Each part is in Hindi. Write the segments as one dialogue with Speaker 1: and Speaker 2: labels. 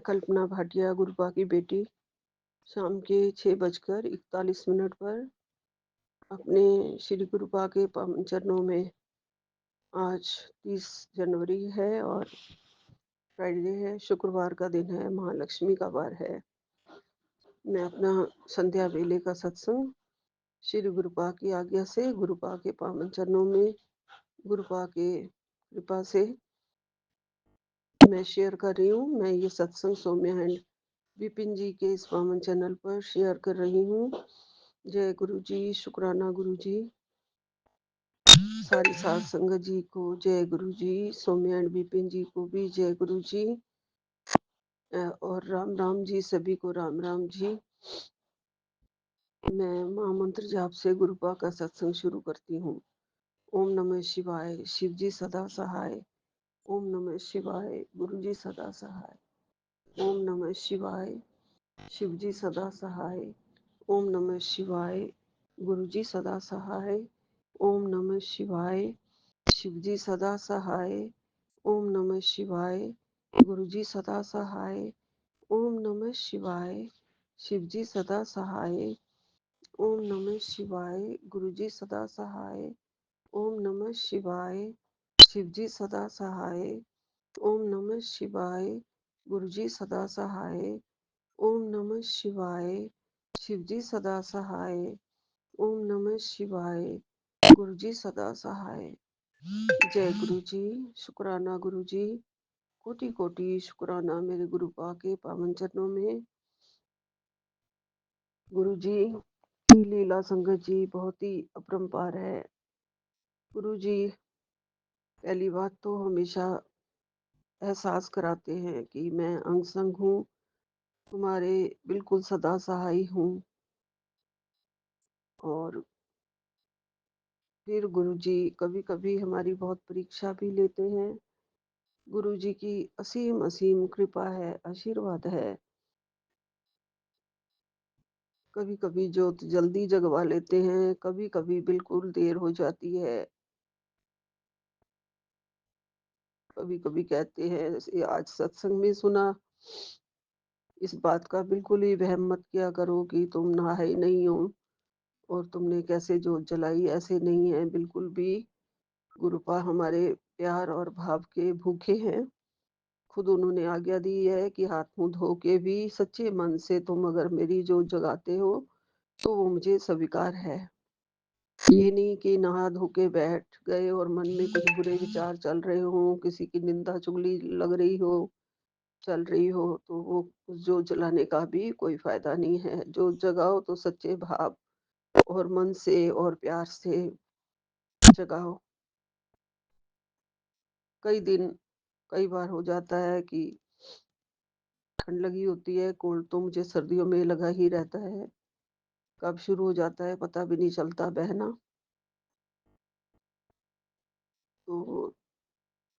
Speaker 1: कल्पना भाटिया, गुरबा की बेटी, शाम के 6:41 पर अपने श्री गुरबा के पावन चरणों में आज 30 जनवरी है और फ्राइडे है, शुक्रवार का दिन है, महालक्ष्मी का वार है। मैं अपना संध्या वेले का सत्संग श्री गुरबा की आज्ञा से, गुरबा के पावन चरणों में, गुरबा के कृपा से मैं शेयर कर रही हूँ। मैं ये सत्संग सौम्या एंड विपिन जी के इस पावन चैनल पर शेयर कर रही हूँ। जय गुरु जी, शुक्राना गुरु जी, सारी साध संगत जी को जय गुरु जी, सौम्या एंड विपिन जी को भी जय गुरु जी, और राम राम जी, सभी को राम राम जी। मैं महामंत्र जाप से गुरुपा का सत्संग शुरू करती हूँ। ओम नमः शिवाय, शिव जी सदा सहाय। ओम नमः शिवाय, गुरु जी सदा सहाय। ओम नमः शिवाय, शिव जी सदा सहाय। ओम नमः शिवाय, गुरु जी सदा सहाय। ओम नमः शिवाय, शिव जी सदा सहाय। ओम नमः शिवाय, गुरु जी सदा सहाय। ओम नमः शिवाय, शिव जी सदा सहाय। ओम नमः शिवाय, गुरु जी सदा सहाय। ओम नमः शिवाय, शिव जी सदा सहाय। ओम नमः शिवाय, गुरु जी सदा सहाय। ओम नमः शिवाय, शिव जी सदा सहाय। ओम नमः शिवाय, गुरु जी सदा सहाय। जय गुरु जी, शुक्राना गुरु जी, कोटि कोटि शुक्राना मेरे गुरुपा के पावन चरणों में। गुरु जी की लीला संगत जी बहुत ही अपरंपार है। गुरु जी पहली बात तो हमेशा एहसास कराते हैं कि मैं अंग संग हूँ, तुम्हारे बिल्कुल सदा सहाय हूँ। और फिर गुरु जी कभी कभी हमारी बहुत परीक्षा भी लेते हैं। गुरु जी की असीम असीम कृपा है, आशीर्वाद है। कभी कभी ज्योत जल्दी जगवा लेते हैं, कभी कभी बिल्कुल देर हो जाती है। कभी कभी कहते हैं, जैसे आज सत्संग में सुना, इस बात का बिल्कुल ही वहम मत किया करो कि तुम नहाए नहीं हो और तुमने कैसे जोत जलाई। ऐसे नहीं है बिल्कुल भी। गुरुपा हमारे प्यार और भाव के भूखे हैं। खुद उन्होंने आज्ञा दी है कि हाथ मुंह धो के भी सच्चे मन से तुम अगर मेरी जोत जगाते हो तो वो मुझे स्वीकार है। ये नहीं कि नहा धो के बैठ गए और मन में कुछ बुरे विचार चल रहे हो, किसी की निंदा चुगली लग रही हो, चल रही हो, तो वो जोत जलाने का भी कोई फायदा नहीं है। जोत जगाओ तो सच्चे भाव और मन से और प्यार से जगाओ। कई दिन कई बार हो जाता है कि ठंड लगी होती है, कोल्ड तो मुझे सर्दियों में लगा ही रहता है। कब शुरू हो जाता है पता भी नहीं चलता बहना। तो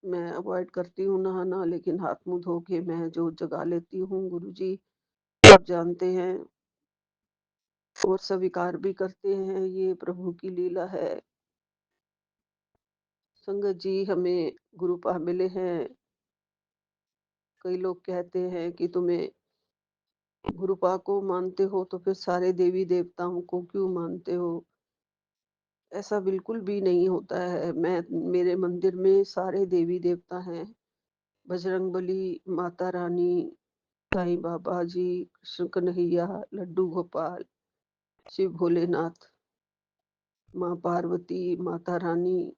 Speaker 1: मैं अवॉइड करती हूँ नहाना, लेकिन हाथ मुंह धो के मैं जोत जगा लेती हूँ। गुरुजी सब जानते हैं और स्वीकार भी करते हैं, ये प्रभु की लीला है। संगत जी हमें गुरुपा मिले हैं। कई लोग कहते हैं कि तुम्हें गुरुपा को मानते हो तो फिर सारे देवी देवताओं को क्यों मानते हो। ऐसा बिल्कुल भी नहीं होता है। मेरे मंदिर में सारे देवी देवता हैं। बजरंगबली, माता रानी, साईं बाबा जी, कृष्ण कन्हैया, लड्डू गोपाल, शिव भोलेनाथ, माँ पार्वती, माता रानी,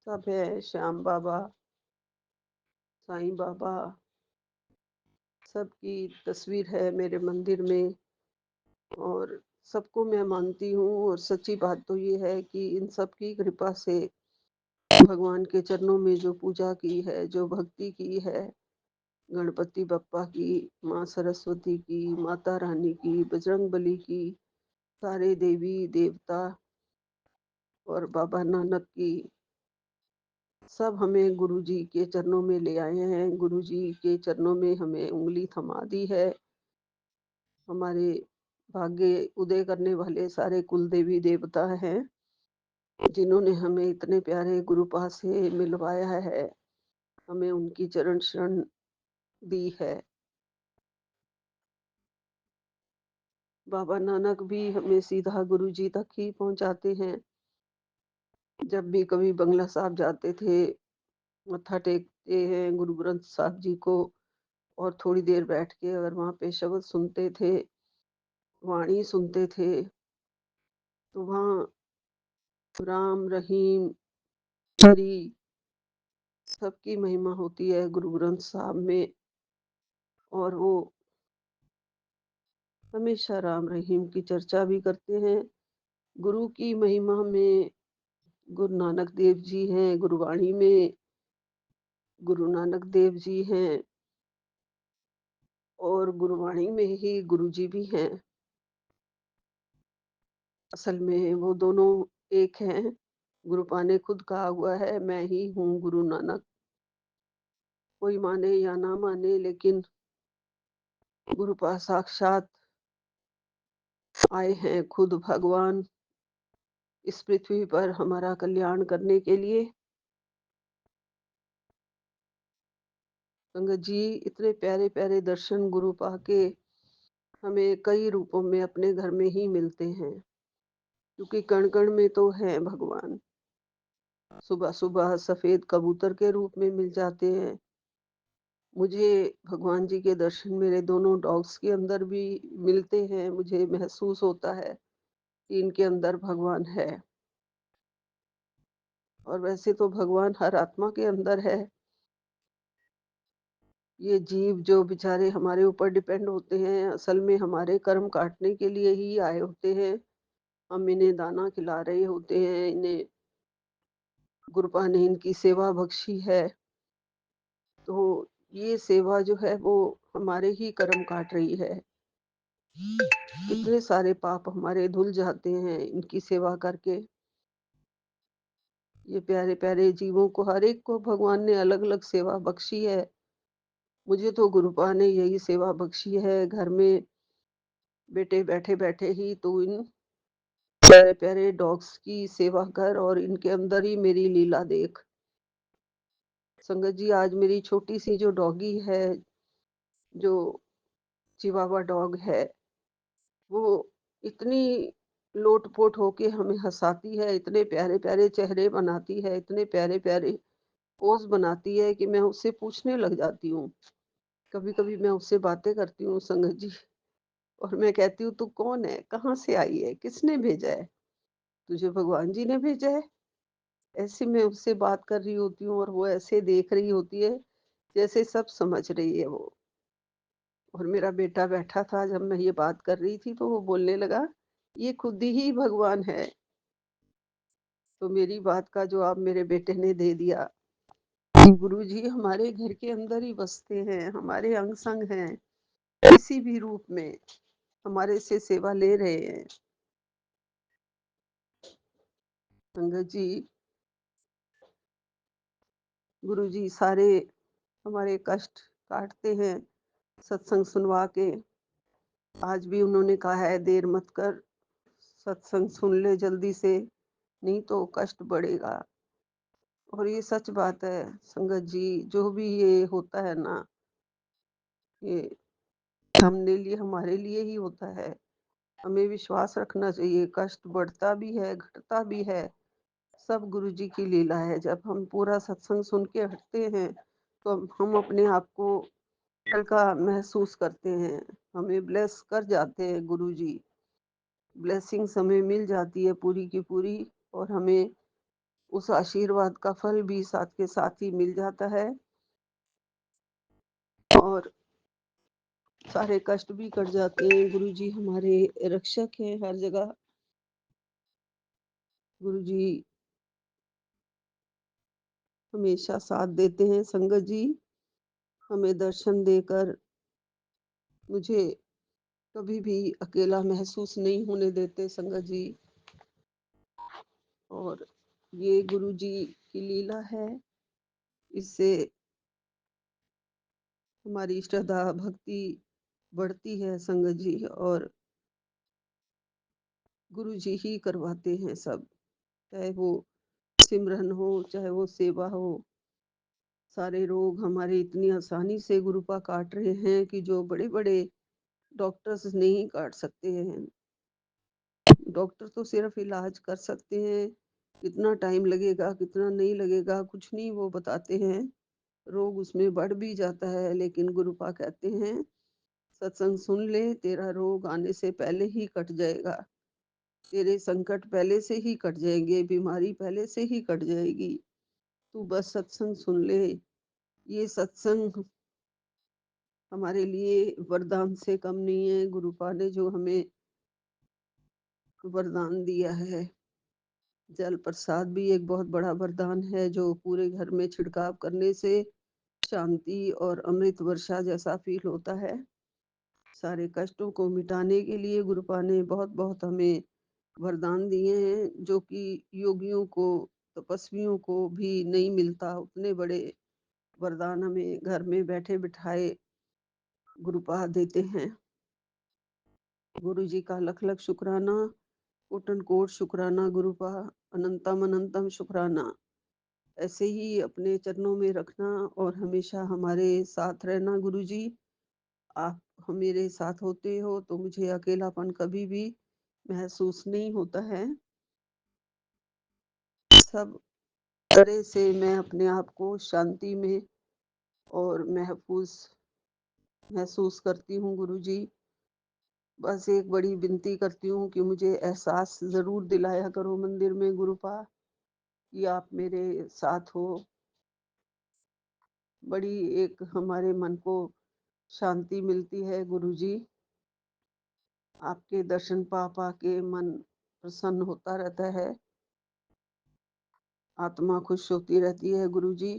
Speaker 1: सब है, श्याम बाबा, साईं बाबा, सबकी तस्वीर है मेरे मंदिर में और सबको मैं मानती हूँ। और सच्ची बात तो ये है कि इन सब की कृपा से भगवान के चरणों में जो पूजा की है, जो भक्ति की है, गणपति बप्पा की, माँ सरस्वती की, माता रानी की, बजरंगबली की, सारे देवी देवता और बाबा नानक की, सब हमें गुरु जी के चरणों में ले आए हैं। गुरु जी के चरणों में हमें उंगली थमा दी है। हमारे भाग्य उदय करने वाले सारे कुल देवी देवता हैं, जिन्होंने हमें इतने प्यारे गुरुपा से मिलवाया है। हमें उनकी चरण शरण दी है। बाबा नानक भी हमें सीधा गुरु जी तक ही पहुंचाते हैं। जब भी कभी बंगला साहब जाते थे, मत्था टेकते हैं गुरु ग्रंथ साहब जी को, और थोड़ी देर बैठ के अगर वहाँ पे शब्द सुनते थे, वाणी सुनते थे, तो वहाँ राम रहीम हरि सबकी महिमा होती है गुरु ग्रंथ साहब में। और वो हमेशा राम रहीम की चर्चा भी करते हैं। गुरु की महिमा में गुरु नानक देव जी हैं, गुरुवाणी में गुरु नानक देव जी हैं, और गुरुवाणी में ही गुरु जी भी हैं। असल में वो दोनों एक हैं। गुरुपा ने खुद कहा हुआ है, मैं ही हूँ गुरु नानक। कोई माने या ना माने, लेकिन गुरुपा साक्षात आए हैं, खुद भगवान इस पृथ्वी पर हमारा कल्याण करने के लिए। संगत जी, इतने प्यारे प्यारे दर्शन गुरुपा के हमें कई रूपों में अपने घर में ही मिलते हैं, क्योंकि कण कण में तो है भगवान। सुबह सुबह सफेद कबूतर के रूप में मिल जाते हैं। मुझे भगवान जी के दर्शन मेरे दोनों डॉग्स के अंदर भी मिलते हैं। मुझे महसूस होता है कि इनके अंदर भगवान है। और वैसे तो भगवान हर आत्मा के अंदर है। ये जीव जो बेचारे हमारे ऊपर डिपेंड होते हैं, असल में हमारे कर्म काटने के लिए ही आए होते हैं। हम इन्हें दाना खिला रहे होते हैं, इन्हें गुरुपा ने इनकी सेवा बख्शी है। तो ये सेवा जो है वो हमारे ही कर्म काट रही है। कितने सारे पाप हमारे धुल जाते हैं इनकी सेवा करके। ये प्यारे प्यारे जीवों को, हर एक को भगवान ने अलग अलग सेवा बख्शी है। मुझे तो गुरुपा ने यही सेवा बख्शी है। घर में बेटे बैठे बैठे ही तू इन प्यारे प्यारे डॉग्स की सेवा कर और इनके अंदर ही मेरी लीला देख। संगत जी, आज मेरी छोटी सी जो डॉगी है, जो चिवावा डॉग है, वो इतनी लोटपोट होके हमें हंसाती है, इतने प्यारे प्यारे चेहरे बनाती है, इतने प्यारे प्यारे पोज बनाती है कि मैं उससे पूछने लग जाती हूँ। कभी कभी मैं उससे बातें करती हूँ संगत जी, और मैं कहती हूँ, तू कौन है, कहाँ से आई है, किसने भेजा है? तुझे भगवान जी ने भेजा है। ऐसे मैं उससे बात कर रही होती हूँ और वो ऐसे देख रही होती है जैसे सब समझ रही है वो। और मेरा बेटा बैठा था, जब मैं ये बात कर रही थी तो वो बोलने लगा, ये खुद ही भगवान है। तो मेरी बात का जवाब मेरे बेटे ने दे दिया। गुरु जी हमारे घर के अंदर ही बसते हैं, हमारे अंग संग हैं, किसी भी रूप में हमारे से सेवा ले रहे हैं। संगत जी, गुरु जी सारे हमारे कष्ट काटते हैं सत्संग सुनवा के। आज भी उन्होंने कहा है, देर मत कर, सत्संग सुन ले जल्दी से, नहीं तो कष्ट बढ़ेगा। और ये सच बात है संगत जी। जो भी ये होता है ना, ये हमने लिए, हमारे लिए ही होता है। हमें विश्वास रखना चाहिए। कष्ट बढ़ता भी है, घटता भी है, सब गुरु जी की लीला है। जब हम पूरा सत्संग सुन के हटते हैं तो हम अपने आप को हल्का महसूस करते हैं। हमें ब्लेस कर जाते हैं गुरु जी। ब्लेसिंग्स हमें मिल जाती है पूरी की पूरी, और हमें उस आशीर्वाद का फल भी साथ के साथ ही मिल जाता है। और सारे कष्ट भी कट जाते हैं। गुरु जी हमारे रक्षक हैं हर जगह। गुरु जी हमेशा साथ देते हैं संगत जी, हमें दर्शन देकर मुझे कभी भी अकेला महसूस नहीं होने देते संगत जी। और ये गुरु जी की लीला है। इससे हमारी श्रद्धा भक्ति बढ़ती है संगत जी। और गुरु जी ही करवाते हैं सब, चाहे वो सिमरन हो, चाहे वो सेवा हो, सारे रोग हमारे इतनी आसानी से गुरुपा काट रहे हैं कि जो बड़े बड़े डॉक्टर्स नहीं काट सकते हैं। डॉक्टर तो सिर्फ इलाज कर सकते हैं, कितना टाइम लगेगा कितना नहीं लगेगा कुछ नहीं वो बताते हैं। रोग उसमें बढ़ भी जाता है, लेकिन गुरुपा कहते हैं सत्संग सुन ले, तेरा रोग आने से पहले ही कट जाएगा, तेरे संकट पहले से ही कट जाएंगे, बीमारी पहले से ही कट जाएगी, तू बस सत्संग सुन ले। ये सत्संग हमारे लिए वरदान से कम नहीं है। गुरुपा ने जो हमें वरदान दिया है, जल प्रसाद भी एक बहुत बड़ा वरदान है, जो पूरे घर में छिड़काव करने से शांति और अमृत वर्षा जैसा फील होता है। सारे कष्टों को मिटाने के लिए गुरुपा ने बहुत बहुत हमें वरदान दिए हैं, जो कि योगियों को, तपस्वियों को भी नहीं मिलता। उतने बड़े वरदान हमें घर में बैठे बिठाए गुरुपा देते हैं। गुरु जी का लख लख शुक्राना, कोटन कोट शुक्राना गुरुपा, अनंतम अनंतम शुक्राना। ऐसे ही अपने चरणों में रखना और हमेशा हमारे साथ रहना गुरु जी। आप मेरे साथ होते हो तो मुझे अकेलापन कभी भी महसूस नहीं होता है। सब तरह से मैं अपने आप को शांति में और महफूज महसूस करती हूँ गुरु जी। बस एक बड़ी विनती करती हूँ कि मुझे एहसास जरूर दिलाया करो मंदिर में गुरुपा कि आप मेरे साथ हो। बड़ी एक हमारे मन को शांति मिलती है गुरु जी। आपके दर्शन पा पा के मन प्रसन्न होता रहता है, आत्मा खुश होती रहती है गुरु जी।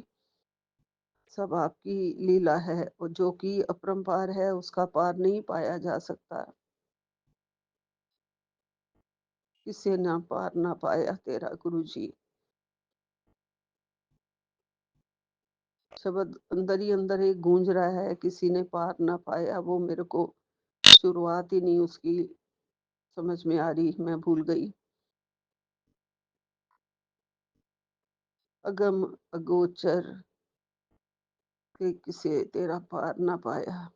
Speaker 1: सब आपकी लीला है और जो कि अपरंपार है उसका पार नहीं पाया जा सकता। किसे ना पार ना पाया तेरा गुरु जी। शब्द अंदर ही अंदर एक गूंज रहा है, किसी ने पार ना पाया। वो मेरे को शुरुआत ही नहीं उसकी समझ में आ रही, मैं भूल गई। अगम अगोचर के किसे तेरा पार ना पाया।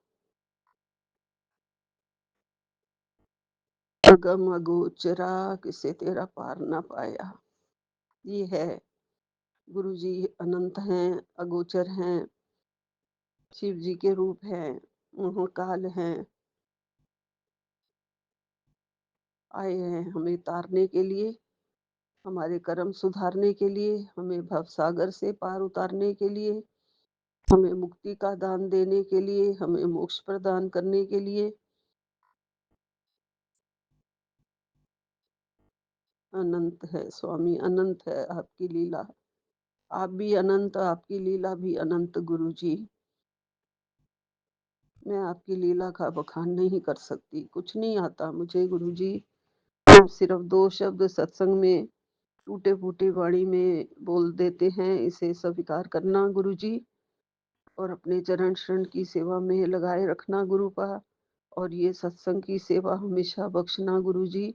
Speaker 1: अगम अगोचरा किसे तेरा पार ना पाया। ये है गुरु जी, अनंत हैं, अगोचर हैं, शिव जी के रूप हैं, काल हैं, आए हैं हमें तारने के लिए, हमारे कर्म सुधारने के लिए, हमें भवसागर से पार उतारने के लिए, हमें मुक्ति का दान देने के लिए, हमें मोक्ष प्रदान करने के लिए। अनंत है स्वामी, अनंत है आपकी लीला। आप भी अनंत, आपकी लीला भी अनंत गुरु जी। मैं आपकी लीला का बखान नहीं कर सकती, कुछ नहीं आता मुझे गुरु जी। आप सिर्फ दो शब्द सत्संग में टूटे फूटे वाणी में बोल देते हैं, इसे स्वीकार करना गुरु जी, और अपने चरण शरण की सेवा में लगाए रखना गुरुपा, और ये सत्संग की सेवा हमेशा बख्शना गुरु जी,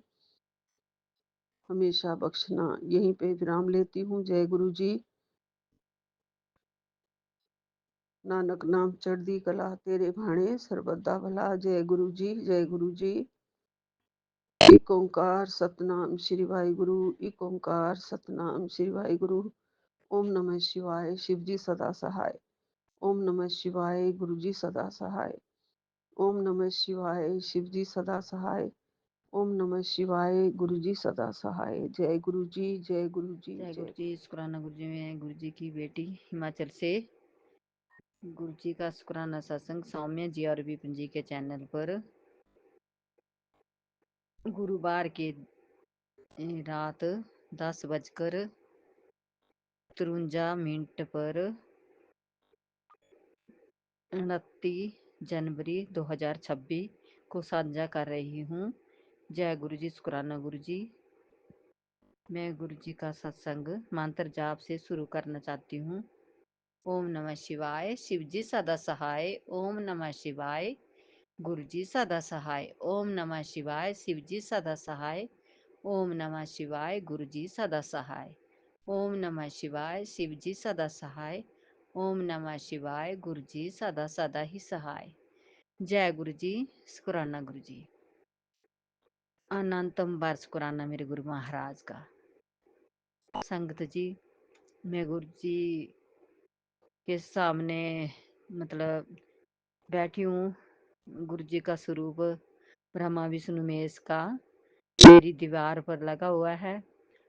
Speaker 1: हमेशा बख्शना। यहीं पे विराम लेती हूँ। जय गुरु जी। नानक नाम चढ़दी कला तेरे भाणे सर्वदा भला। जय गुरु जी, जय गुरु जी। एक ओंकार सतनाम श्री वाहे गुरु, एक ओंकार सतनाम श्री वाहे गुरु। ओम नमः शिवाय, शिव जी सदा सहाय। ओम नमः शिवाय, गुरु जी सदा सहाय। ओम नमः शिवाय, शिव जी सदा सहाय। ओम नमः शिवाय, गुरु जी सदा सहाय। जय गुरु जी, जय गुरु जी,
Speaker 2: जय गुरु
Speaker 1: जय।
Speaker 2: जी। शुक्राना गुरु जी। मैं गुरु जी की बेटी हिमाचल से। गुरु जी का शुक्राना सत्संग सौम्य जी और विपिन जी के चैनल पर गुरुवार के रात 10:53 पर 29 जनवरी 2026 को साझा कर रही हूँ। जय गुरु जी। शुक्राना गुरु जी। मैं गुरु जी का सत्संग मंत्र जाप से शुरू करना चाहती हूँ। ओम नमः शिवाय, शिव जी सदा सहाय। ओम नमः शिवाय, गुरु जी सदा सहाय। ओम नमः शिवाय, शिव जी सदा सहाय। ओम नमः शिवाय, गुरु जी सदा सहाय। ओम नमः शिवाय, शिव जी सदा सहाय। ओम नमः शिवाय। गुरु जी सदा सदा ही सहाय। जय गुरु जी। शुक्राना गुरु जी। अनंतम बार शुक्राना मेरे गुरु महाराज का। संगत जी, मैं गुरु जी के सामने मतलब बैठी हूँ। गुरु जी का स्वरूप ब्रह्मा विष्णु महेश का मेरी दीवार पर लगा हुआ है,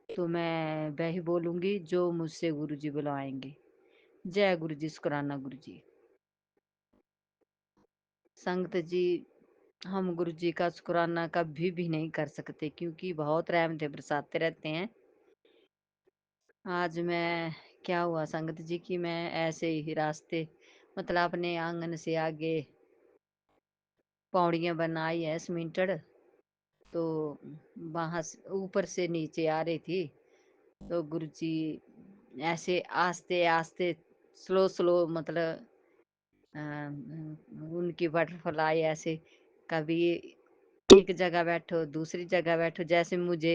Speaker 2: तो मैं वही बोलूंगी जो मुझसे गुरु जी बुलाएंगे। जय गुरु जी। शुक्राना गुरु जी। संगत जी, हम गुरु जी का शुक्राना कभी भी नहीं कर सकते, क्योंकि बहुत रहमतें बरसाते रहते हैं। आज मैं क्या हुआ संगत जी कि मैं ऐसे ही रास्ते मतलब अपने आंगन से आगे पौड़ियाँ बनाई है सीमेंटेड, तो वहां से ऊपर से नीचे आ रही थी, तो गुरु जी ऐसे आस्ते आस्ते स्लो स्लो मतलब उनकी बटरफ्लाई ऐसे कभी एक जगह बैठो दूसरी जगह बैठो, जैसे मुझे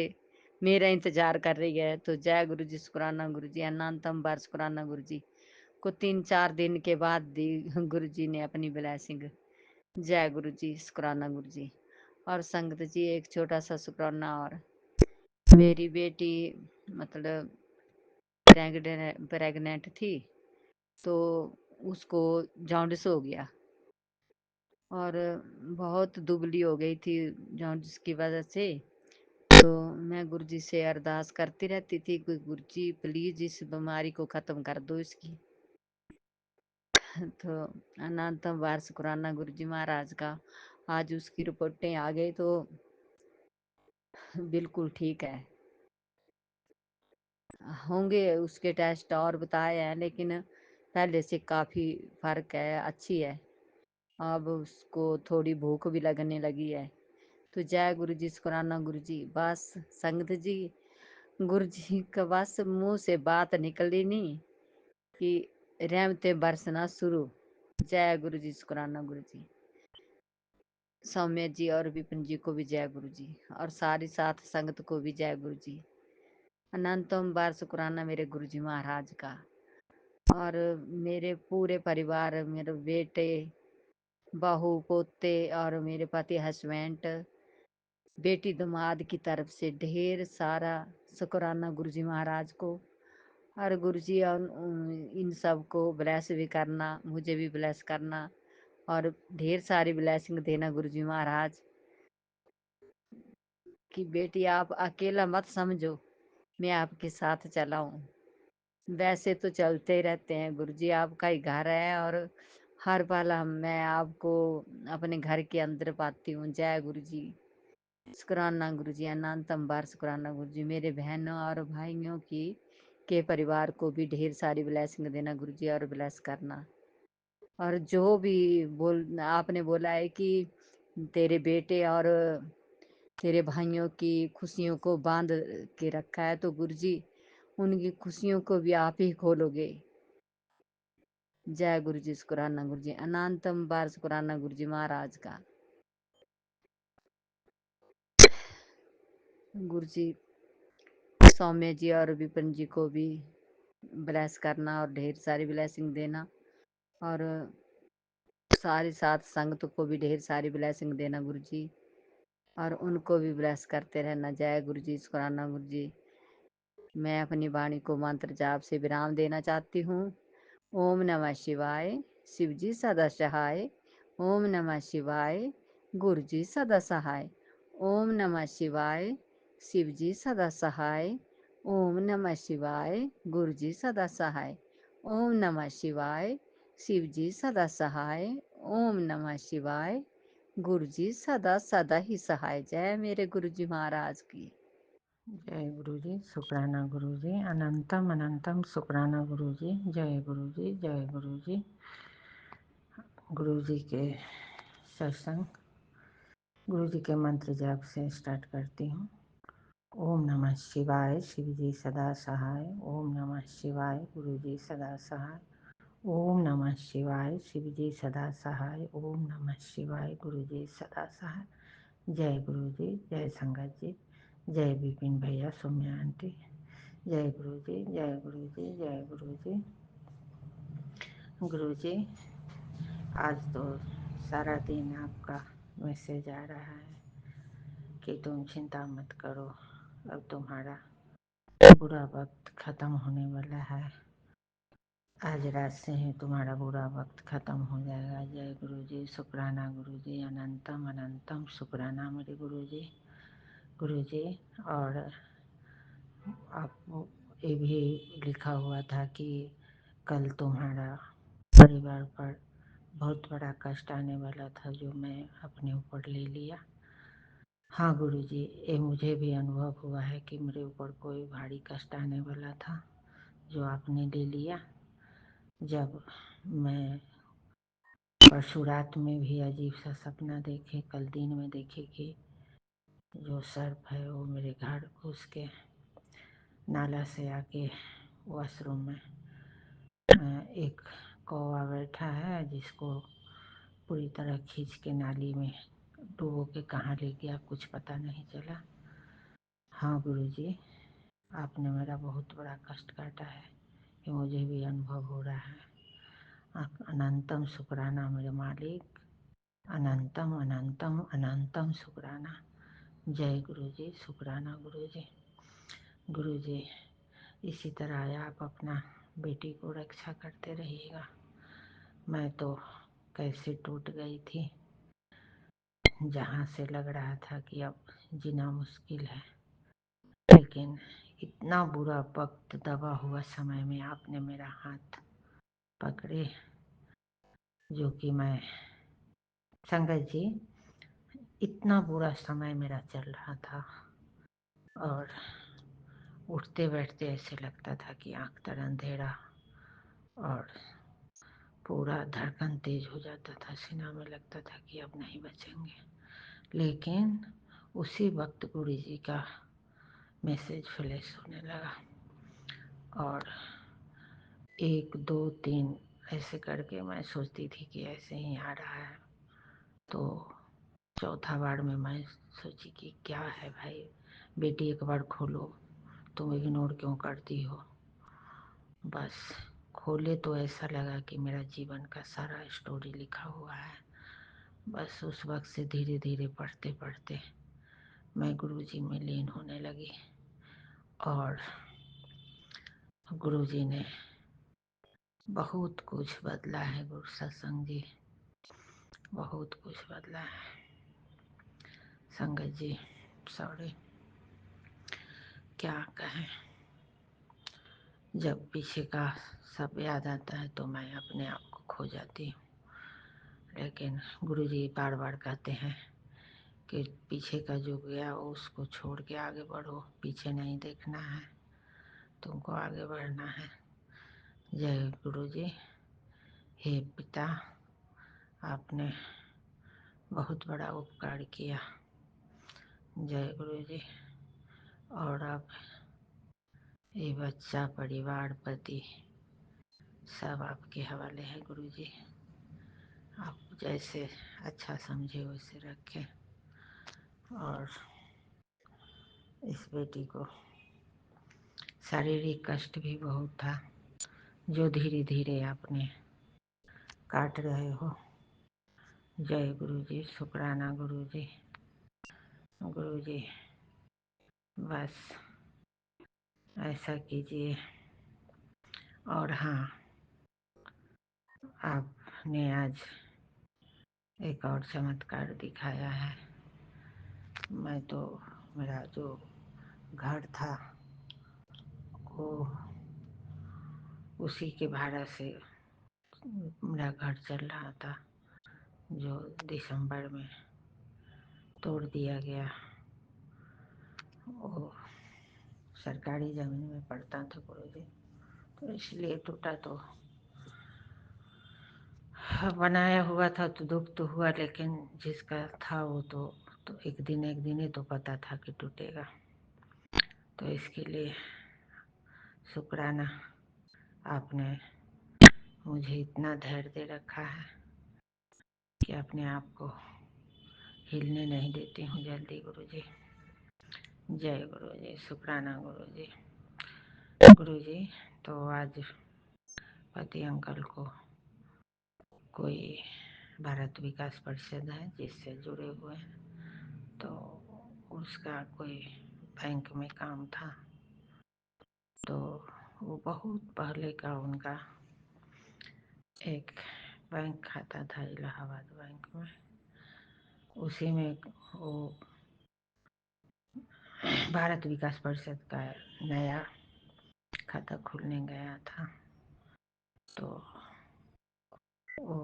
Speaker 2: मेरा इंतजार कर रही है। तो जय गुरु जी। शुक्राना गुरु जी। अनंतम बार शुक्राना गुरु जी को 3-4 दिन के बाद दी गुरु जी ने अपनी ब्लेसिंग। जय गुरु जी। शुक्राना गुरु जी। और संगत जी, एक छोटा सा शुक्राना और। मेरी बेटी मतलब प्रेग्नेंट थी, तो उसको जॉन्डिस हो गया और बहुत दुबली हो गई थी जॉन्डिस की वजह से। तो मैं गुरु जी से अरदास करती रहती थी कि गुरु जी प्लीज इस बीमारी को खत्म कर दो इसकी। तो अनंतम वार शुक्राना गुरु जी महाराज का। आज उसकी रिपोर्टें आ गई तो बिल्कुल ठीक है। होंगे उसके टेस्ट और बताए हैं, लेकिन पहले से काफी फर्क है, अच्छी है। अब उसको थोड़ी भूख भी लगने लगी है। तो जय गुरु जी। शुक्राना गुरु जी। बस संगत जी, गुरु जी का बस मुंह से बात निकली नहीं कि रहमतें बरसना शुरू। जय गुरु जी। शुक्राना गुरु जी। सौम्य जी और विपिन जी को भी जय गुरु जी, और सारी साथ संगत को भी जय गुरु जी। अनंतम बार शुक्राना मेरे गुरु जी महाराज का। और मेरे पूरे परिवार, मेरे बेटे बहू पोते और मेरे पति हस्बैंड बेटी दामाद की तरफ से ढेर सारा शुक्राना गुरु जी महाराज को। और गुरु जी इन सब को ब्लेस भी करना, मुझे भी ब्लेस करना और ढेर सारी ब्लेसिंग देना गुरु जी महाराज। कि बेटी आप अकेला मत समझो, मैं आपके साथ चला हूँ। वैसे तो चलते ही रहते हैं, गुरु जी आपका ही घर है और हर पल मैं आपको अपने घर के अंदर पाती हूँ। जय गुरु जी। शुक्राना गुरु जी। अनंतम बार शुक्राना गुरु जी। मेरे बहनों और भाइयों की के परिवार को भी ढेर सारी ब्लेसिंग देना गुरु जी, और ब्लेस करना। और जो भी आपने बोला है कि तेरे बेटे और तेरे भाइयों की खुशियों को बांध के रखा है, तो गुरु जी उनकी खुशियों को भी आप ही खोलोगे। जय गुरु जी। शुक्राना गुरु जी। अनंतम बार शुक्राना गुरु जी महाराज का। गुरु जी सौम्य जी और विपिन जी को भी ब्लेस करना और ढेर सारी ब्लेसिंग देना, और सारी साथ संगत को भी ढेर सारी ब्लेसिंग देना गुरु जी, और उनको भी ब्लेस करते रहना। जय गुरु जी। शुक्राना गुरु जी। मैं अपनी वाणी को मंत्र जाप से विराम देना चाहती हूँ। ओम नमः शिवाय। शिव जी सदा सहाय। ओम नमः शिवाय। गुरु जी सदा सहाय। ओम नमः शिवाय। शिव जी सदा सहाय। ओम नमः शिवाय। गुरु जी सदा सहाय। ओम नमः शिवाय। शिव जी सदा सहाय। ओम नमः शिवाय। गुरु जी सदा सदा ही सहाय। जय मेरे गुरु जी महाराज की।
Speaker 3: जय गुरु जी। शुक्राना गुरु जी। अनंतम अनंतम शुक्राना गुरु जी। जय गुरु जी। जय गुरु जी। गुरु जी के सत्संग, गुरु जी के मंत्र जाप से स्टार्ट करती हूँ। ओम नमः शिवाय। शिव जी सदा सहाय। ओम नमः शिवाय। गुरु जी सदा सहाय। ओम नमः शिवाय। शिव जी सदा सहाय। ओम नमः शिवाय। गुरु जी सदा सहाय। जय गुरु जी। जय संगत जी। जय विपिन भैया, सौम्या आंटी। जय गुरु जी। जय गुरु जी। जय गुरु जी। गुरुजी, आज तो सारा दिन आपका मैसेज आ रहा है कि तुम चिंता मत करो, अब तुम्हारा बुरा वक्त ख़त्म होने वाला है। आज रात से ही तुम्हारा बुरा वक्त ख़त्म हो जाएगा। जय गुरुजी, शुक्राना गुरुजी, अनंतम अनंतम शुक्राना मेरे गुरुजी। गुरुजी, और आप ये भी लिखा हुआ था कि कल तुम्हारा परिवार पर बहुत बड़ा कष्ट आने वाला था, जो मैं अपने ऊपर ले लिया। हाँ गुरुजी, ये मुझे भी अनुभव हुआ है कि मेरे ऊपर कोई भारी कष्ट आने वाला था, जो आपने ले लिया। जब मैं परसों रात में भी अजीब सा सपना देखे, कल दिन में देखे कि जो सर्प है वो मेरे घर घुस के नाला से आके वॉशरूम में एक कौवा बैठा है, जिसको पूरी तरह खींच के नाली में डुबो के कहाँ ले गया कुछ पता नहीं चला। हाँ गुरुजी, आपने मेरा बहुत बड़ा कष्ट काटा है, ये मुझे भी अनुभव हो रहा है। आप अनंतम शुक्राना मेरे मालिक, अनंतम अनंतम अनंतम शुक्राना। जय गुरुजी, शुक्राना गुरुजी। गुरुजी, इसी तरह आप अपना बेटी को रक्षा करते रहिएगा। मैं तो कैसे टूट गई थी, जहाँ से लग रहा था कि अब जीना मुश्किल है, लेकिन इतना बुरा वक्त, दबा हुआ समय में आपने मेरा हाथ पकड़े, जो कि मैं, संगत जी, इतना बुरा समय मेरा चल रहा था और उठते बैठते ऐसे लगता था कि आँख तर अंधेरा और पूरा धड़कन तेज हो जाता था, सीना में लगता था कि अब नहीं बचेंगे। लेकिन उसी वक्त गुरु जी का मैसेज फ्लैश होने लगा और 1 2 3 ऐसे करके मैं सोचती थी कि ऐसे ही आ रहा है। तो चौथा बार में मैं सोची कि क्या है भाई, बेटी एक बार खोलो, तुम इग्नोर क्यों करती हो। बस खोले तो ऐसा लगा कि मेरा जीवन का सारा स्टोरी लिखा हुआ है। बस उस वक्त से धीरे धीरे पढ़ते पढ़ते मैं गुरुजी में लीन होने लगी और गुरुजी ने बहुत कुछ बदला है। गुरु सत्संग जी, बहुत कुछ बदला है। संगत जी, सॉरी, क्या कहें, जब पीछे का सब याद आता है तो मैं अपने आप को खो जाती हूँ। लेकिन गुरुजी बार बार कहते हैं कि पीछे का जो गया उसको छोड़ के आगे बढ़ो, पीछे नहीं देखना है, तुमको आगे बढ़ना है। जय गुरुजी। हे पिता, आपने बहुत बड़ा उपकार किया। जय गुरुजी। और अब ये बच्चा, परिवार, पति सब आपके हवाले है गुरुजी। आप जैसे अच्छा समझे वैसे रखें। और इस बेटी को शारीरिक कष्ट भी बहुत था, जो धीरे धीरे आपने काट रहे हो। जय गुरुजी, शुक्राना गुरुजी। गुरुजी, बस ऐसा कीजिए। और हाँ, आपने आज एक और चमत्कार दिखाया है। मैं तो, मेरा जो घर था वो, उसी के भाड़ा से मेरा घर चल रहा था, जो दिसंबर में तोड़ दिया गया। वो सरकारी ज़मीन में पड़ता था गुरुजी, तो इसलिए टूटा। तो बनाया हुआ था तो दुख तो हुआ, लेकिन जिसका था वो तो एक दिन ही तो पता था कि टूटेगा। तो इसके लिए शुक्राना, आपने मुझे इतना धैर्य दे रखा है कि अपने आप को हिलने नहीं देती हूँ जल्दी गुरुजी। जय गुरुजी, शुक्राना गुरुजी। गुरुजी, तो आज पति अंकल को कोई भारत विकास परिषद है जिससे जुड़े हुए हैं, तो उसका कोई बैंक में काम था। तो वो बहुत पहले का उनका एक बैंक खाता था इलाहाबाद बैंक में, उसी में वो भारत विकास परिषद का नया खाता खुलने गया था। तो वो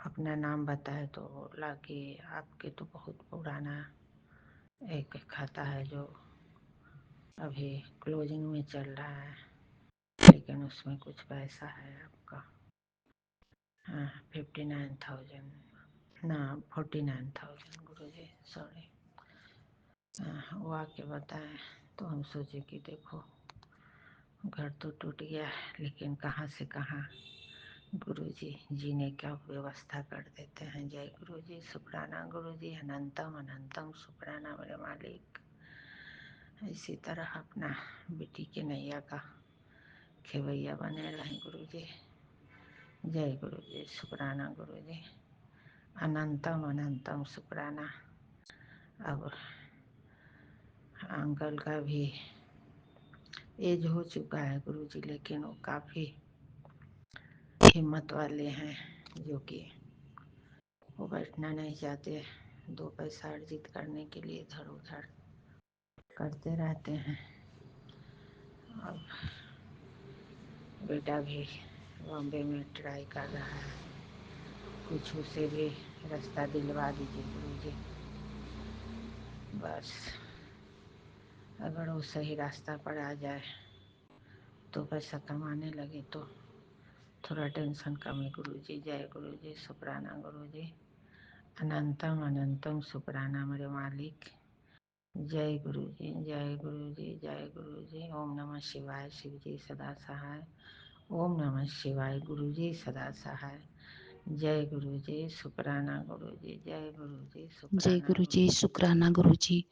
Speaker 3: अपना नाम बताए तो बोला कि आपके तो बहुत पुराना एक खाता है जो अभी क्लोजिंग में चल रहा है, लेकिन उसमें कुछ पैसा है आपका 59,000 ना 49,000 गुरुजी सॉरी। वो आके बताए तो हम सोचे कि देखो घर तो टूट गया लेकिन कहाँ से कहाँ गुरुजी जीने का व्यवस्था कर देते हैं। जय गुरुजी, शुक्राना गुरुजी, अनंतम अनंतम शुक्राना मेरे मालिक। इसी तरह अपना बेटी के नैया का खेवैया बने रहें गुरुजी। जय गुरुजी, शुक्राना गुरुजी, अनंतम अनंतम शुक्राना। अब अंकल का भी एज हो चुका है गुरुजी, लेकिन वो काफ़ी हिम्मत वाले हैं, जो कि वो बैठना नहीं चाहते, दो पैसा अर्जित करने के लिए इधर उधर करते रहते हैं। अब बेटा भी बॉम्बे में ट्राई कर रहा है, कुछ उसे भी रास्ता दिलवा दीजिए गुरुजी। बस अगर वो सही रास्ता पर आ जाए तो पैसा कमाने लगे तो थोड़ा टेंशन कम है गुरुजी। जय गुरुजी, शुक्राना गुरुजी, अनंतम अनंतम शुक्राना मेरे मालिक। जय गुरुजी, जय गुरुजी, जय गुरुजी। ओम नमः शिवाय, शिवजी सदा सहाय। ओम नमः शिवाय, गुरुजी सदा सहाय। जय गुरुजी, शुक्राना गुरुजी, जय गुरुजी,
Speaker 4: जय
Speaker 3: शुक्राना
Speaker 4: गुरु जी,
Speaker 3: गुरुजी।
Speaker 4: शुक्राना गुरु जी।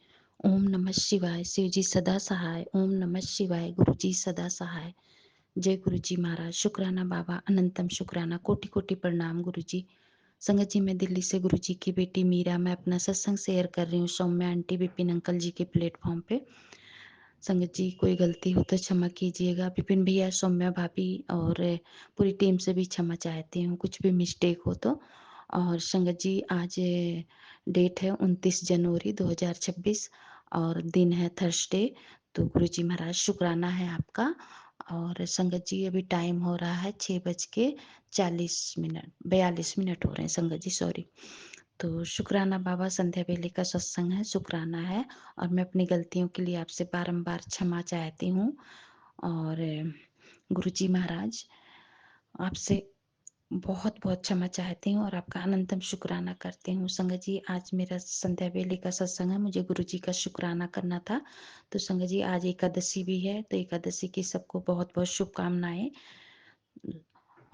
Speaker 4: ओम नमः शिवाय, शिव जी सदा सहाय। ओम नमः शिवाय, गुरु जी सदा सहाय। जय गुरु जी महाराज, शुक्राना बाबा, अनंतम शुक्राना, कोटि कोटि प्रणाम गुरु जी। संगत जी, मैं दिल्ली से गुरु जी की बेटी मीरा, मैं अपना सत्संग शेयर कर रही हूँ सौम्या आंटी विपिन अंकल जी के प्लेटफॉर्म पे। संगत जी, कोई गलती हो तो क्षमा कीजिएगा। विपिन भैया, सौम्या भाभी और पूरी टीम से भी क्षमा चाहती हूँ कुछ भी मिस्टेक हो तो। और संगत जी, आज डेट है 29 जनवरी 2026 और दिन है थर्सडे। तो गुरु जी महाराज, शुक्राना है आपका। और संगत जी, अभी टाइम हो रहा है 6:40, 42 मिनट हो रहे हैं संगत जी, सॉरी। तो शुक्राना बाबा, संध्या बेले का सत्संग है, शुक्राना है। और मैं अपनी गलतियों के लिए आपसे बारंबार क्षमा चाहती हूँ। और गुरु जी महाराज, आपसे बहुत बहुत क्षमा चाहती हूँ और आपका अनंतम शुक्राना करती हूँ। संगत जी, आज मेरा संध्या बेले का सत्संग है, मुझे गुरु जी का शुक्राना करना था। तो संगत जी, आज एकादशी भी है, तो एकादशी की सबको बहुत बहुत शुभकामनाएं।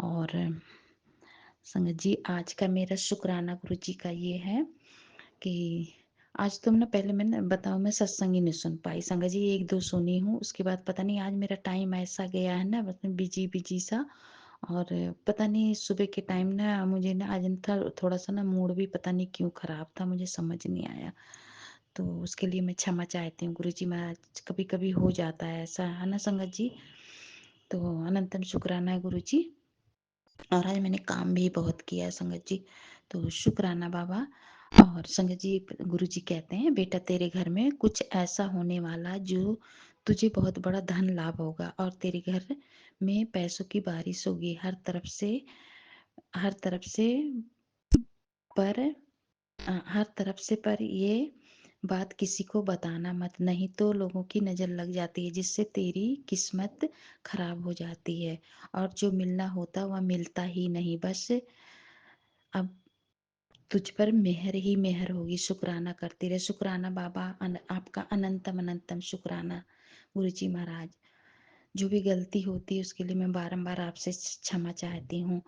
Speaker 4: और संगत जी, आज का मेरा शुक्राना गुरु जी का ये है कि आज तुम ना, पहले मैंने बताओ, मैं सत्संग ही नहीं सुन पाई संगत जी, एक दो सुनी हूँ, उसके बाद पता नहीं आज मेरा टाइम ऐसा गया है ना, मतलब बिजी बिजी सा। और पता नहीं सुबह के टाइम ना, मुझे ना आज था थोड़ा सा ना मूड भी पता नहीं क्यों खराब था, मुझे समझ नहीं आया। तो उसके लिए मैं क्षमा चाहती हूँ गुरु जी महाराज, कभी कभी हो जाता है ऐसा, है ना संगत जी। तो अनंतम शुक्राना है गुरु जी। और आज मैंने काम भी बहुत किया है संगत जी, तो शुक्राना बाबा। और संगत जी, गुरु जी कहते हैं, बेटा तेरे घर में कुछ ऐसा होने वाला जो तुझे बहुत बड़ा धन लाभ होगा, और तेरे घर में पैसों की बारिश होगी हर तरफ से, हर तरफ से। पर हर तरफ से, पर ये बात किसी को बताना मत, नहीं तो लोगों की नज़र लग जाती है, जिससे तेरी किस्मत खराब हो जाती है, और जो मिलना होता वह मिलता ही नहीं। बस अब तुझ पर मेहर ही मेहर होगी, शुक्राना करती रहे। शुक्राना बाबा, आपका अनंतम अनंतम शुक्राना गुरु जी महाराज। जो भी गलती होती है उसके लिए मैं बारंबार आपसे क्षमा चाहती हूँ।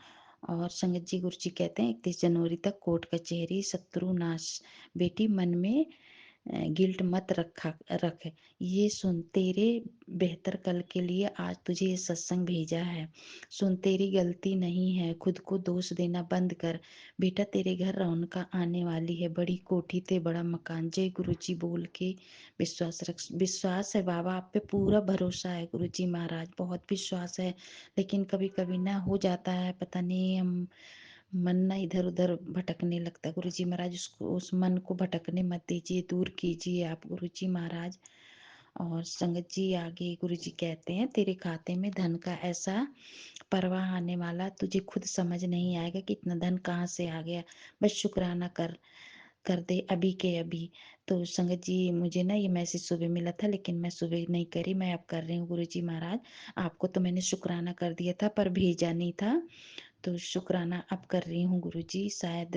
Speaker 4: और संगत जी, गुरु जी कहते हैं 31 जनवरी तक कोर्ट कचहरी शत्रु नाश, बेटी मन में गिल्ट मत रख। ये सुन, तेरे बेहतर कल के लिए आज तुझे ये सत्संग भेजा है। सुन, तेरी गलती नहीं है, खुद को दोष देना बंद कर। बेटा, तेरे घर रौनक आने वाली है, बड़ी कोठी ते बड़ा मकान। जय गुरु जी बोल के विश्वास रख। विश्वास है बाबा, आप पे पूरा भरोसा है गुरु जी महाराज, बहुत विश्वास है। लेकिन कभी कभी ना हो जाता है, पता नहीं, हम मन ना इधर उधर भटकने लगता है। गुरु जी महाराज, उसको, उस मन को भटकने मत दीजिए, दूर कीजिए आप गुरु जी महाराज। और संगत जी आगे गुरु जी कहते हैं, तेरे खाते में धन का ऐसा परवाह आने वाला, तुझे खुद समझ नहीं आएगा कि इतना धन कहाँ से आ गया। बस शुक्राना कर दे अभी के अभी। तो संगत जी, मुझे ना ये मैसेज सुबह मिला था, लेकिन मैं सुबह नहीं करी, मैं अब कर रही हूँ गुरु जी महाराज। आपको तो मैंने शुक्राना कर दिया था पर भेजा नहीं था, तो शुक्राना अब कर रही हूँ गुरुजी। शायद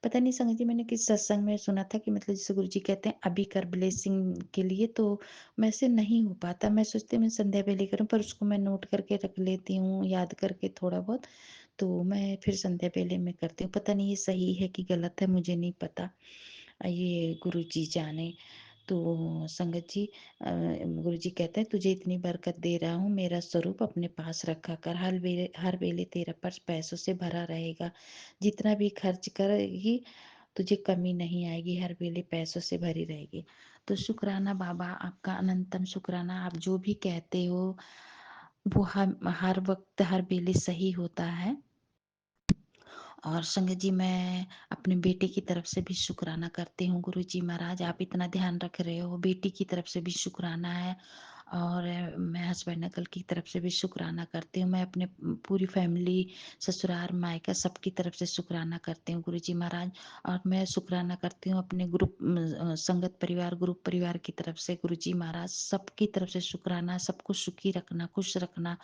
Speaker 4: पता नहीं संगत जी, मैंने किस सत्संग में सुना था कि मतलब जैसे गुरुजी कहते हैं अभी कर ब्लेसिंग के लिए, तो मैं से नहीं हो पाता। मैं सोचती हूँ मैं संध्या बेली करूँ, पर उसको मैं नोट करके रख लेती हूँ, याद करके थोड़ा बहुत, तो मैं फिर संध्या बेले में करती हूँ। पता नहीं ये सही है कि गलत है, मुझे नहीं पता, ये गुरु जी जाने। तो संगत जी, गुरु जी कहते हैं, तुझे इतनी बरकत दे रहा हूँ, मेरा स्वरूप अपने पास रखा कर। हर वेले तेरा पर्स पैसों से भरा रहेगा। जितना भी खर्च करेगी तुझे कमी नहीं आएगी, हर वेले पैसों से भरी रहेगी। तो शुक्राना बाबा, आपका अनंतम शुक्राना। आप जो भी कहते हो वो हर वक्त हर वेले सही होता है। और संगत जी, मैं अपने बेटे की तरफ से भी शुक्राना करती हूँ। गुरु जी महाराज, आप इतना ध्यान रख रहे हो, बेटी की तरफ से भी शुक्राना है। और मैं हस्बैंड अंकल की तरफ से भी शुक्राना करती हूँ। मैं अपने पूरी फैमिली, ससुराल मायका सबकी तरफ से शुक्राना करती हूँ गुरु जी महाराज। और मैं शुक्राना करती हूँ अपने ग्रुप संगत परिवार, ग्रुप परिवार की तरफ से गुरु जी महाराज, सबकी तरफ से शुक्राना। सबको सुखी रखना, खुश रखना,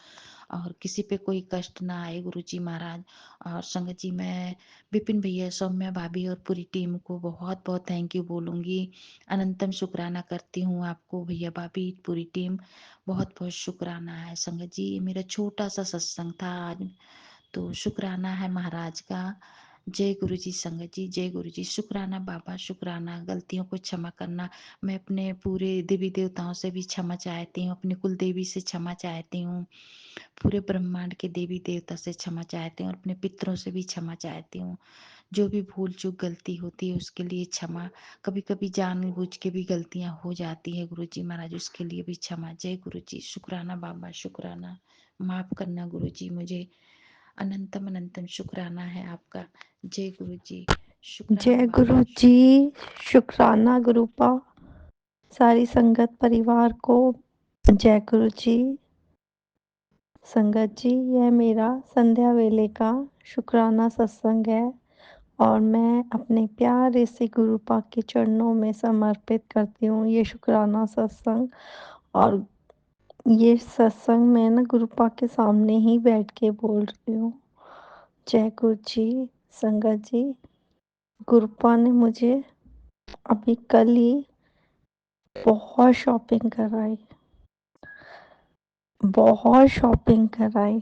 Speaker 4: और किसी पे कोई कष्ट ना आए गुरु जी महाराज। और संगत जी, मैं विपिन भैया, सौम्या भाभी और पूरी टीम को बहुत बहुत थैंक यू बोलूँगी। अनंतम शुक्राना करती हूँ आपको भैया भाभी, पूरी टीम, बहुत बहुत शुक्राना है। संगत जी, ये मेरा छोटा सा सत्संग था आज, तो शुक्राना है महाराज का। जय गुरु जी संगत जी, जय गुरु जी। शुक्राना बाबा, शुक्राना। गलतियों को क्षमा करना। मैं अपने पूरे देवी देवताओं से भी क्षमा चाहती हूँ, अपनी कुल देवी से क्षमा चाहती हूँ, पूरे ब्रह्मांड के देवी देवता से क्षमा चाहती हूँ, और अपने पितरों से भी क्षमा चाहती हूँ। जो भी भूल चूक गलती होती है उसके लिए क्षमा। कभी कभी जानबूझ के भी गलतियां हो जाती है गुरु जी महाराज, उसके लिए भी क्षमा। जय गुरु जी। शुक्राना बाबा, शुक्राना। माफ करना गुरु जी मुझे। अनंतम अनंतम शुक्राना है आपका। जय गुरु जी। शुक्राना
Speaker 5: जय
Speaker 4: बाबा।
Speaker 5: गुरु जी। शुक्राना गुरुपा, सारी संगत परिवार को जय गुरु जी। संगत जी, यह मेरा संध्या वेले का शुक्राना सत्संग है और मैं अपने प्यारे से गुरुपा के चरणों में समर्पित करती हूँ ये शुक्राना सत्संग। और ये सत्संग मैं ना गुरुपा के सामने ही बैठ के बोल रही हूँ। जय गुरु जी। संगत जी, गुरुपा ने मुझे अभी कल ही बहुत शॉपिंग कराई, बहुत शॉपिंग कराई।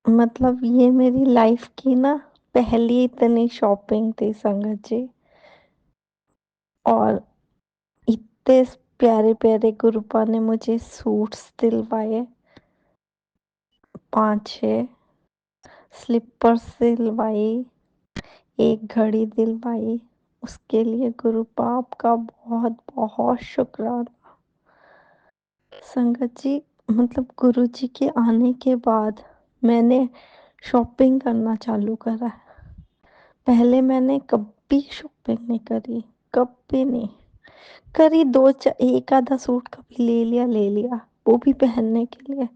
Speaker 5: मतलब ये मेरी लाइफ की ना पहली इतनी शॉपिंग थी संगत जी। और इतने प्यारे प्यारे गुरुपा ने मुझे सूट्स दिलवाए, 5-6 स्लीपर्स दिलवाई, एक घड़ी दिलवाई। उसके लिए गुरुपा आपका बहुत बहुत शुक्राना। संगत जी, मतलब गुरु जी के आने के बाद मैंने शॉपिंग करना चालू करा है। पहले मैंने कभी शॉपिंग नहीं करी, कभी नहीं करी। एक आधा सूट कभी ले लिया, वो भी पहनने के लिए।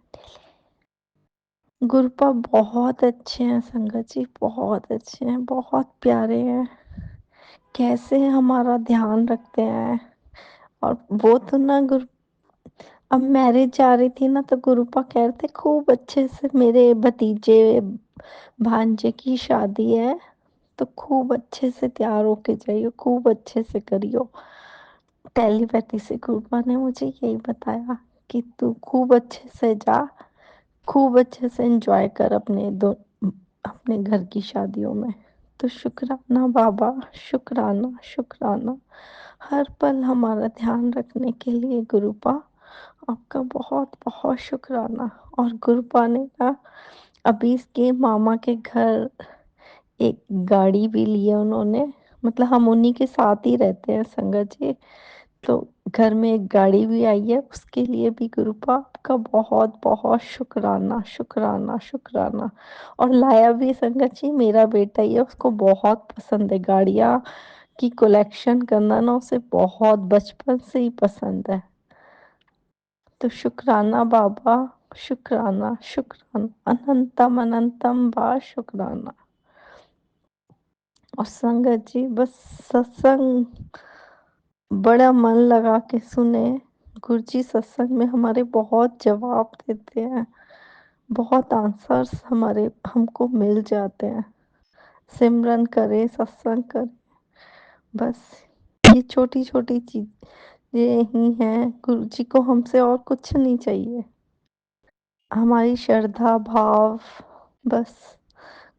Speaker 5: गुरुपा बहुत अच्छे हैं संगत जी, बहुत अच्छे हैं, बहुत प्यारे हैं। कैसे हमारा ध्यान रखते हैं। और वो तो ना गुरु, अब मैरिज जा रही थी ना, तो गुरुपा कह रहे थे खूब अच्छे से, मेरे भतीजे भांजे की शादी है तो खूब अच्छे से तैयार होके जाइयो, खूब अच्छे से करियो। टेलीपैथी से गुरुपा ने मुझे यही बताया कि तू खूब अच्छे से जा, खूब अच्छे से एंजॉय कर अपने घर की शादियों में। तो शुक्राना बाबा, शुक्राना, शुक्राना। हर पल हमारा ध्यान रखने के लिए गुरुपा आपका बहुत-बहुत शुक्राना। और गुरुपा ने ना अभी इसके मामा के घर एक गाड़ी भी ली है उन्होंने, मतलब हम उन्हीं के साथ ही रहते हैं संगत जी। तो घर में एक गाड़ी भी आई है, उसके लिए भी गुरुपा आपका बहुत-बहुत शुक्राना, शुक्राना, शुक्राना। और लाया भी संगत जी मेरा बेटा ही है, उसको बहुत पसंद है गाड़ियाँ की कलेक्शन करना ना, उसे बहुत बचपन से ही पसंद है। तो शुक्राना बाबा, शुक्राना, शुक्राना, अनंतम अनंतम बा शुक्राना। और संगत जी बस सत्संग बड़ा मन लगा के सुने। गुरुजी सत्संग में हमारे बहुत जवाब देते हैं, बहुत आंसर्स हमारे हमको मिल जाते हैं। सिमरन करें, सत्संग करें, बस ये छोटी-छोटी चीज़ें ही हैं। गुरुजी को हमसे और कुछ नहीं चाहिए। हमारी श्रद्धा भाव, बस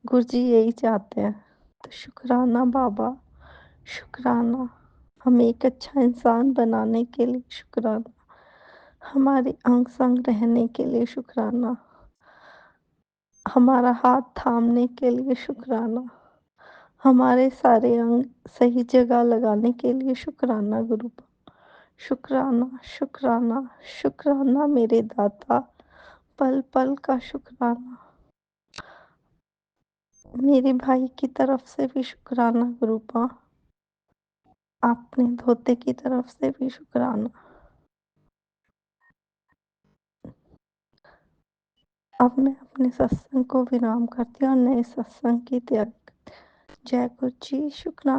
Speaker 5: गुरुजी यही चाहते हैं। तो शुक्राना बाबा, शुक्राना। हमें एक अच्छा इंसान बनाने के लिए शुक्राना। हमारे अंग संग रहने के लिए शुक्राना। हमारा हाथ थामने के लिए शुक्राना। हमारे सारे अंग सही जगह लगाने के लिए शुक्राना गुरुपा। शुक्राना, शुक्राना, शुक्राना मेरे दाता, पल पल का शुक्राना। मेरे भाई की तरफ से भी शुक्राना गुरुपा। आपने धोते की तरफ से भी शुक्राना। अब मैं अपने सत्संग को विराम करती हूँ और नए सत्संग की तैयारी करती हूँ। जय गुरु जी, शुक्राना।